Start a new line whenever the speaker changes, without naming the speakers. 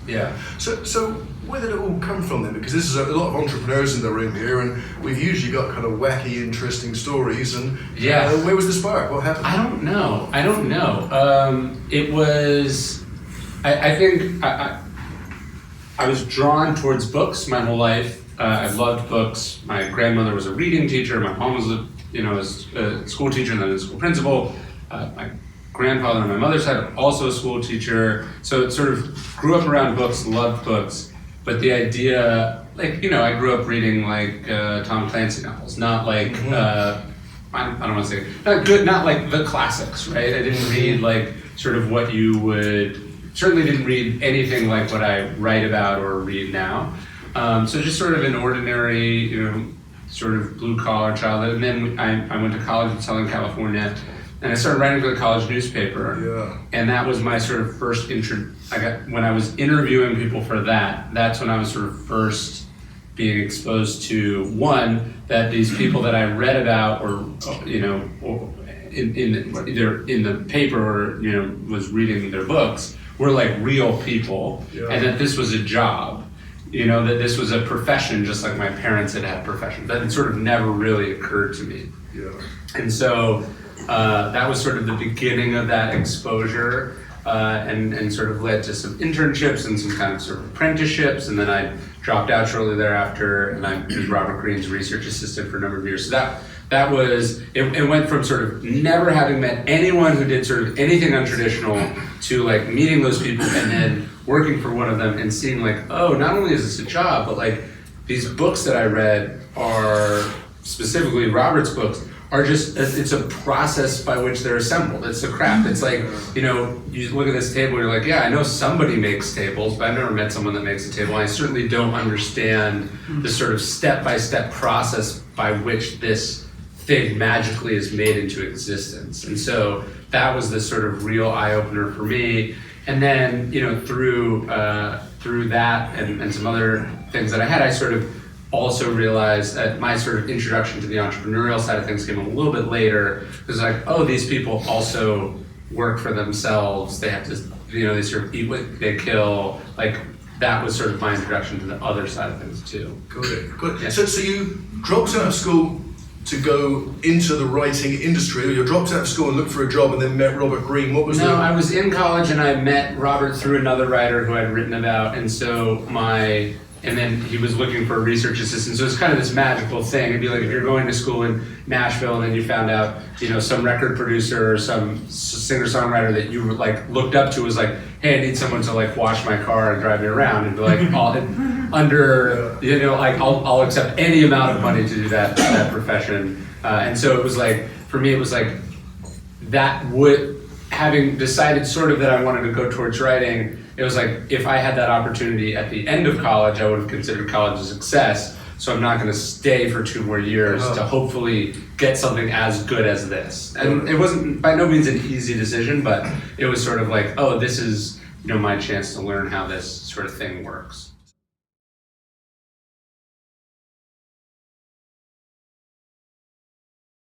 Yeah.
So where did it all come from then? Because this is a lot of entrepreneurs in the room here, and we've usually got kind of wacky, interesting stories. And where was the spark? What happened?
I don't know. It was. I think I was drawn towards books my whole life. I loved books. My grandmother was a reading teacher. My mom was a school teacher and then a school principal. My grandfather on my mother's side also a school teacher. So it sort of grew up around books, loved books. But the idea, I grew up reading Tom Clancy novels, not like I don't want to say not good, not like the classics, right? I didn't read sort of what you would. Certainly didn't read anything like what I write about or read now. So just sort of an ordinary, sort of blue-collar child. And then I went to college in Southern California, and I started writing for the college newspaper.
Yeah.
And that was my sort of first when I was interviewing people for that's when I was sort of first being exposed to, one, that these people that I read about or either in the paper or, was reading their books, were like real people, and that this was a job, that this was a profession, just like my parents had professions. That had sort of never really occurred to me.
Yeah.
And so that was sort of the beginning of that exposure, and sort of led to some internships and some kind of sort of apprenticeships, and then I dropped out shortly thereafter, and I was Robert Greene's research assistant for a number of years. So that was, it went from sort of never having met anyone who did sort of anything untraditional to meeting those people and then working for one of them and seeing oh, not only is this a job, but these books that I read are, specifically Robert's books, are just, it's a process by which they're assembled. It's a craft. It's you look at this table and you're yeah, I know somebody makes tables, but I've never met someone that makes a table. I certainly don't understand the sort of step-by-step process by which this thing magically is made into existence. And so that was the sort of real eye-opener for me. And then, through that and some other things that I had, I sort of also realized that my sort of introduction to the entrepreneurial side of things came a little bit later. It was oh, these people also work for themselves. They have to, they sort of eat what they kill. That was sort of my introduction to the other side of things too.
Got it.
Yeah.
So you dropped out of school to go into the writing industry, or you dropped out of school and looked for a job and then met Robert Greene? What was
No, I was in college and I met Robert through another writer who I'd written about, and then he was looking for a research assistant. So it's kind of this magical thing. It'd be if you're going to school in Nashville and then you found out, some record producer or some singer-songwriter that you looked up to was hey, I need someone to wash my car and drive me around, and be I'll accept any amount of money to do that profession. And so it was for me, it was having decided sort of that I wanted to go towards writing, it was if I had that opportunity at the end of college, I would have considered college a success. So I'm not going to stay for 2 more years to hopefully get something as good as this. And it wasn't by no means an easy decision, but it was sort of oh, this is my chance to learn how this sort of thing works.